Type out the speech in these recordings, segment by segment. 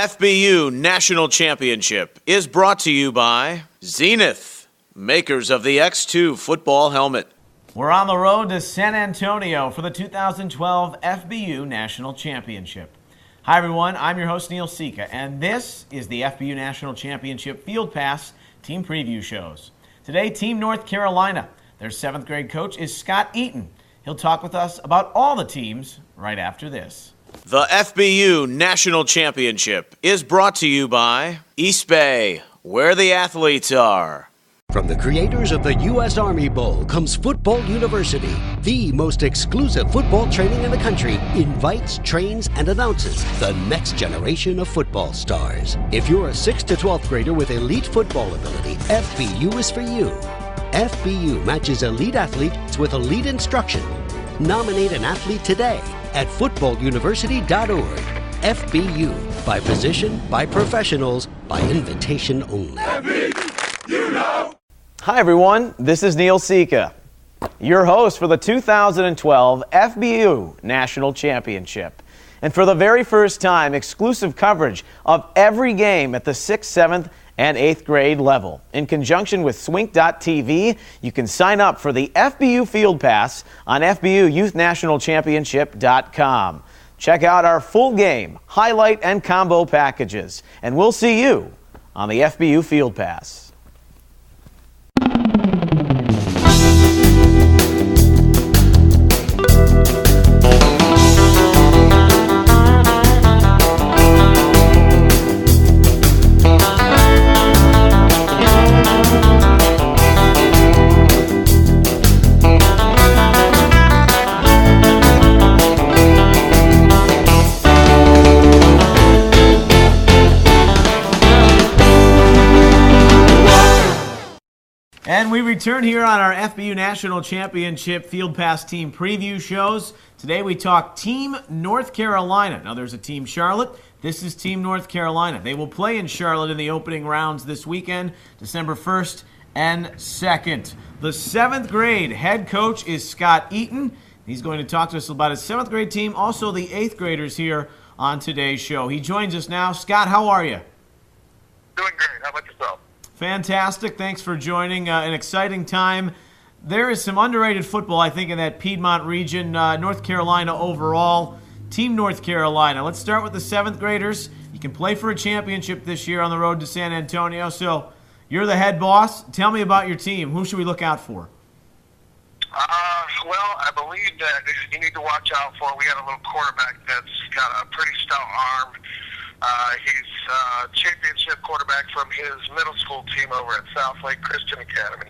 FBU National Championship is brought to you by XENITH, makers of the X2 football helmet. We're on the road to San Antonio for the 2012 FBU National Championship. Hi everyone, I'm your host Neil Sika, and this is the FBU National Championship Field Pass Team Preview Shows. Today, Team North Carolina. Their 7th grade coach is Scott Eaton. He'll talk with us about all the teams right after this. The FBU National Championship is brought to you by East Bay, where the athletes are. From the creators of the U.S. Army Bowl comes Football University, the most exclusive football training in the country, invites, trains, and announces the next generation of football stars. If you're a 6th to 12th grader with elite football ability, FBU is for you. FBU matches elite athletes with elite instruction. Nominate an athlete today at footballuniversity.org. FBU, by position, by professionals, by invitation only. FBU, you know. Hi everyone, this is Neil Sika, your host for the 2012 FBU National Championship. And for the very first time, exclusive coverage of every game at the 6th, 7th, and 8th grade level. In conjunction with Swink.tv, you can sign up for the FBU Field Pass on FBUYouthNationalChampionship.com. Check out our full game, highlight, and combo packages. And we'll see you on the FBU Field Pass. And we return here on our FBU National Championship Field Pass Team Preview shows. Today we talk Team North Carolina. Now there's a Team Charlotte. This is Team North Carolina. They will play in Charlotte in the opening rounds this weekend, December 1st and 2nd. The 7th grade head coach is Scott Eaton. He's going to talk to us about his 7th grade team, also the 8th graders here on today's show. He joins us now. Scott, how are you? Doing great. How about yourself? Fantastic. Thanks for joining. An exciting time. There is some underrated football, I think, in that Piedmont region. North Carolina overall. Team North Carolina. Let's start with the 7th graders. You can play for a championship this year on the road to San Antonio. So you're the head boss. Tell me about your team. Who should we look out for? Well, I believe that you need to watch out for, we got a little quarterback that's got a pretty stout arm. He's a championship quarterback from his middle school team over at South Lake Christian Academy,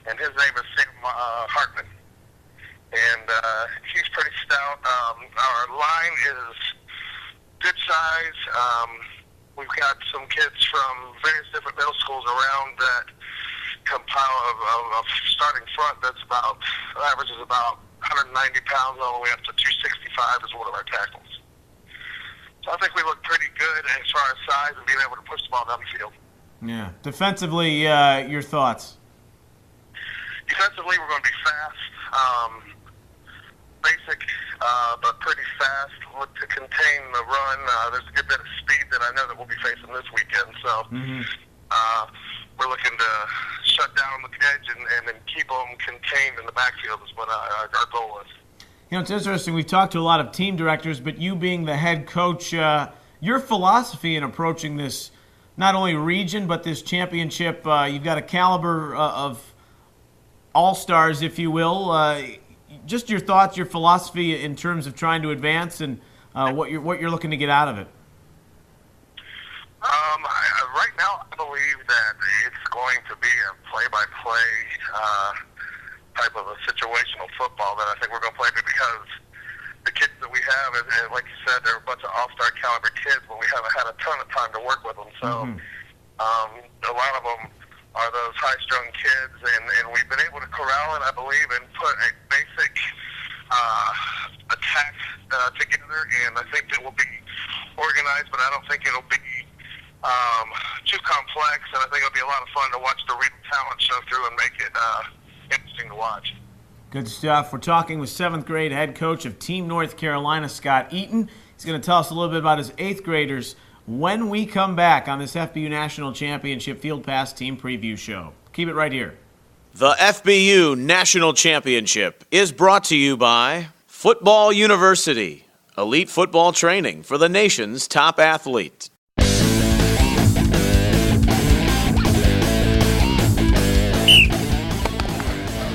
and his name is Sam Hartman. And he's pretty stout. Our line is good size. We've got some kids from various different middle schools around that compile of starting front that's about, averages about 190 pounds all the way up to 265 is one of our tackles. So I think we look pretty good as far as size and being able to push the ball down the field. Yeah. Defensively, your thoughts? Defensively, we're going to be fast, basic, but pretty fast. Look to contain the run. There's a good bit of speed that I know that we'll be facing this weekend. So we're looking to shut down the edge and then keep them contained in the backfield is what our goal is. You know, it's interesting. We've talked to a lot of team directors, but you being the head coach, your philosophy in approaching this, not only region, but this championship, you've got a caliber of all-stars, if you will. Just your thoughts, your philosophy in terms of trying to advance and what you're looking to get out of it. Right now, I believe that it's going to be a play-by-play type of a situational football that I think we're going to play because the kids that we have, and like you said, they're a bunch of all-star caliber kids, but we haven't had a ton of time to work with them. So a lot of them are those high-strung kids, and we've been able to corral it, I believe, and put a basic attack together, and I think it will be organized, but I don't think it'll be too complex, and I think it'll be a lot of fun to watch the real talent show through and make it interesting to watch. Good stuff. We're talking with 7th grade head coach of Team North Carolina, Scott Eaton. He's going to tell us a little bit about his 8th graders when we come back on this FBU National Championship Field Pass Team Preview Show. Keep it right here. The FBU National Championship is brought to you by Football University, elite football training for the nation's top athlete.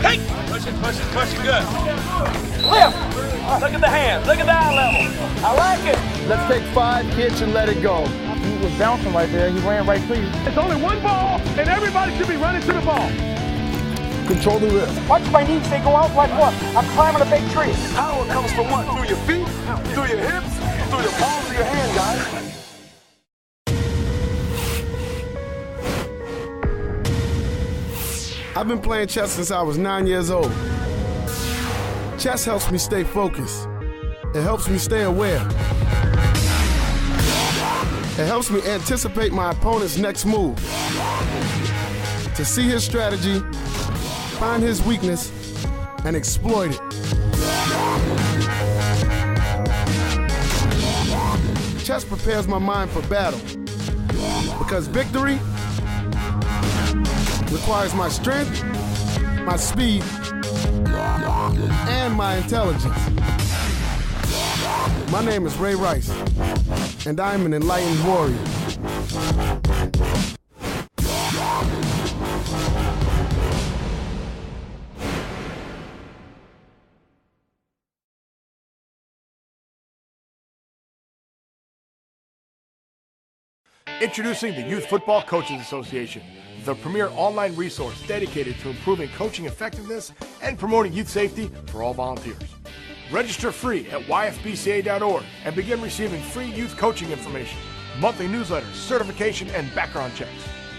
Hey! Push it good. Lift! Look at the hands, look at the eye level. I like it. Let's take 5 hits and let it go. He was bouncing right there. He ran right to you. It's only one ball, and everybody should be running to the ball. Control the rhythm. Watch my knees, they go out like what? I'm climbing a big tree. Power comes from what? Through your feet, through your hips, through your palms of your hand, guys. I've been playing chess since I was 9 years old. Chess helps me stay focused. It helps me stay aware. It helps me anticipate my opponent's next move. To see his strategy, find his weakness, and exploit it. Chess prepares my mind for battle, because victory requires my strength, my speed, and my intelligence. My name is Ray Rice, and I am an enlightened warrior. Introducing the Youth Football Coaches Association, the premier online resource dedicated to improving coaching effectiveness and promoting youth safety for all volunteers. Register free at yfbca.org and begin receiving free youth coaching information, monthly newsletters, certification, and background checks.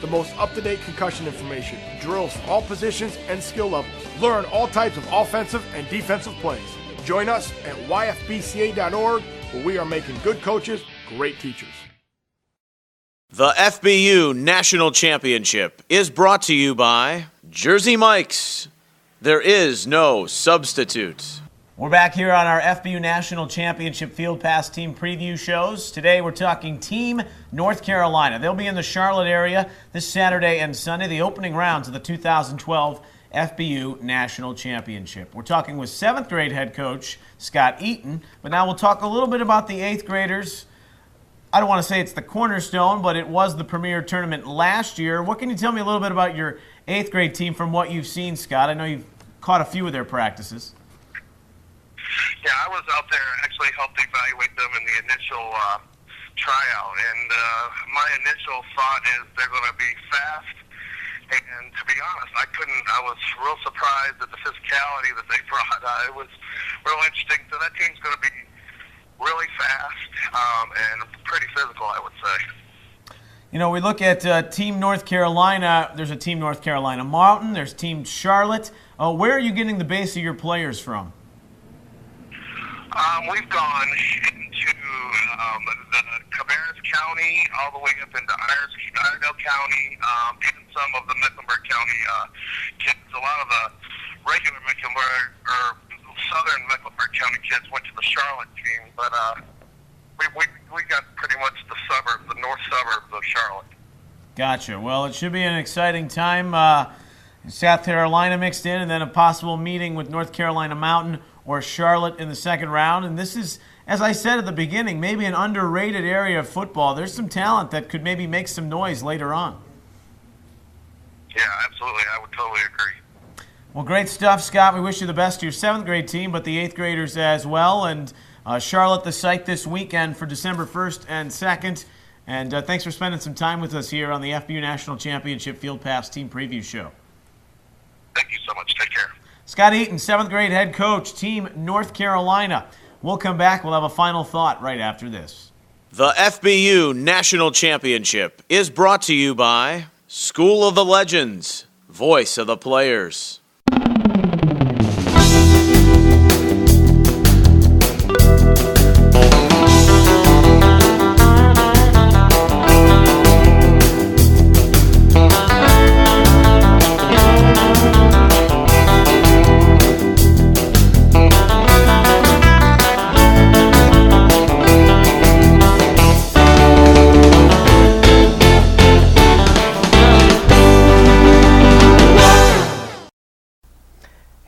The most up-to-date concussion information, drills for all positions and skill levels. Learn all types of offensive and defensive plays. Join us at yfbca.org, where we are making good coaches great teachers. The FBU National Championship is brought to you by Jersey Mike's. There is no substitute. We're back here on our FBU National Championship Field Pass Team Preview shows. Today we're talking Team North Carolina. They'll be in the Charlotte area this Saturday and Sunday, the opening rounds of the 2012 FBU National Championship. We're talking with 7th grade head coach Scott Eaton, but now we'll talk a little bit about the 8th graders. I don't want to say it's the cornerstone, but it was the premier tournament last year. What can you tell me a little bit about your 8th grade team from what you've seen, Scott? I know you've caught a few of their practices. Yeah, I was out there, actually helped evaluate them in the initial tryout, and my initial thought is they're going to be fast, and to be honest, I was real surprised at the physicality that they brought. It was real interesting. So that team's going to be really fast and pretty physical, I would say. You know, we look at Team North Carolina. There's a Team North Carolina Mountain. There's Team Charlotte. Where are you getting the base of your players from? We've gone into the Cabarrus County, all the way up into Iredell County, even some of the Mecklenburg County kids. A lot of the regular Mecklenburg or Southern Mecklenburg County kids went to the Charlotte team, but we got pretty much the suburbs, the north suburbs of Charlotte. Gotcha. Well, it should be an exciting time. South Carolina mixed in, and then a possible meeting with North Carolina Mountain or Charlotte in the second round. And this is, as I said at the beginning, maybe an underrated area of football. There's some talent that could maybe make some noise later on. Yeah, absolutely. I would totally agree. Well, great stuff, Scott. We wish you the best to your 7th grade team, but the 8th graders as well. And Charlotte, the site this weekend for December 1st and 2nd. And thanks for spending some time with us here on the FBU National Championship Field Pass Team Preview Show. Thank you so much. Take care. Scott Eaton, 7th grade head coach, Team North Carolina. We'll come back. We'll have a final thought right after this. The FBU National Championship is brought to you by School of the Legends, voice of the players.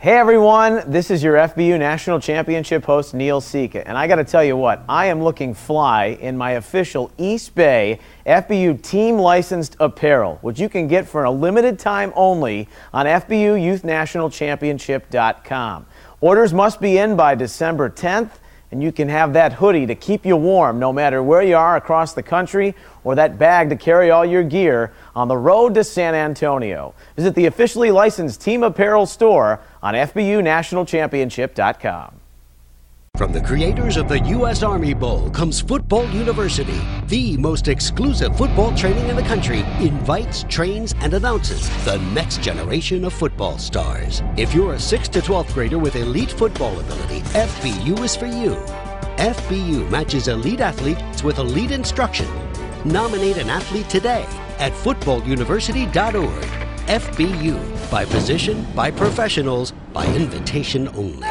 Hey everyone, this is your FBU National Championship host Neil Sika, and I got to tell you what, I am looking fly in my official East Bay FBU team licensed apparel, which you can get for a limited time only on FBUYouthNationalChampionship.com. Orders must be in by December 10th, and you can have that hoodie to keep you warm no matter where you are across the country, or that bag to carry all your gear on the road to San Antonio. Visit the officially licensed team apparel store on FBUNationalChampionship.com. From the creators of the U.S. Army Bowl comes Football University, the most exclusive football training in the country, invites, trains, and announces the next generation of football stars. If you're a 6th to 12th grader with elite football ability, FBU is for you. FBU matches elite athletes with elite instruction. Nominate an athlete today at footballuniversity.org. FBU, by position, by professionals, by invitation only.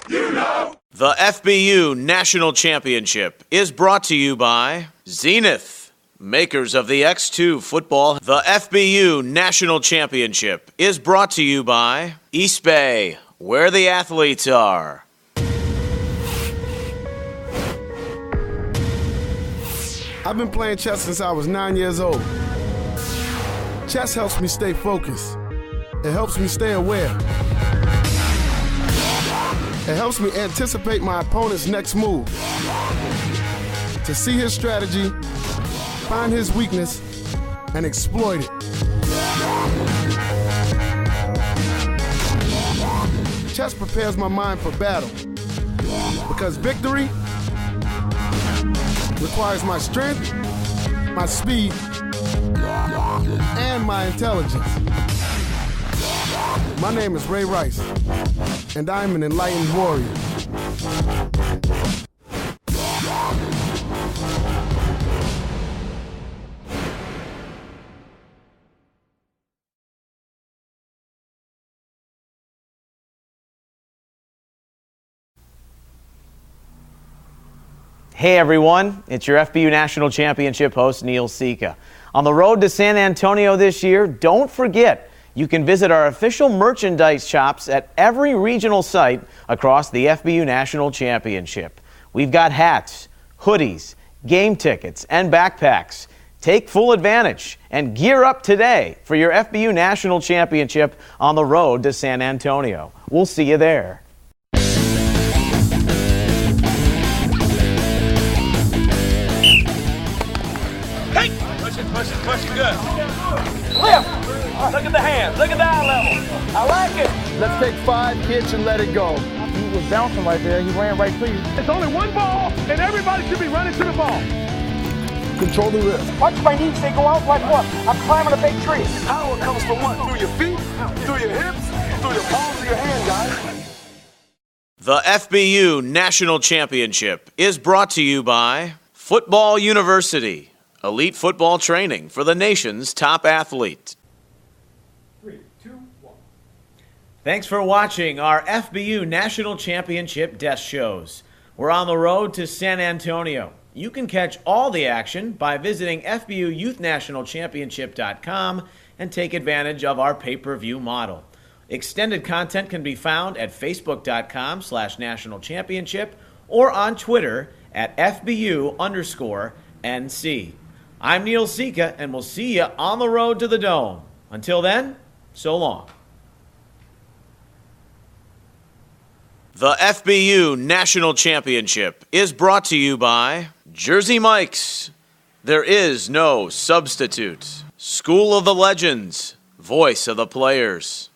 You know. The FBU National Championship is brought to you by XENITH, makers of the X2 football. The FBU National Championship is brought to you by East Bay, where the athletes are. I've been playing chess since I was 9 years old. Chess helps me stay focused. It helps me stay aware. It helps me anticipate my opponent's next move, to see his strategy, find his weakness, and exploit it. Chess prepares my mind for battle, because victory requires my strength, my speed, and my intelligence. My name is Ray Rice, and I'm an enlightened warrior. Hey everyone, it's your FBU National Championship host Neil Sika. On the road to San Antonio this year, don't forget, you can visit our official merchandise shops at every regional site across the FBU National Championship. We've got hats, hoodies, game tickets, and backpacks. Take full advantage and gear up today for your FBU National Championship on the road to San Antonio. We'll see you there. Hey! Push it, good. Lift! Look at the hands, look at the eye level. I like it. Let's take 5 kicks and let it go. He was bouncing right there. He ran right to you. It's only one ball, and everybody should be running to the ball. Control the wrist. Watch my knees. They go out like what? I'm climbing a big tree. Power comes from what? Through your feet, through your hips, through your palms of your hand, guys. The FBU National Championship is brought to you by Football University, elite football training for the nation's top athlete. 3, 2, 1. Thanks for watching our FBU National Championship desk shows. We're on the road to San Antonio. You can catch all the action by visiting FBUYouthNationalChampionship.com and take advantage of our pay-per-view model. Extended content can be found at Facebook.com/National Championship or on Twitter at FBU_NC. I'm Neil Sika, and we'll see you on the road to the Dome. Until then, so long. The FBU National Championship is brought to you by Jersey Mike's. There is no substitute. School of the Legends, voice of the players.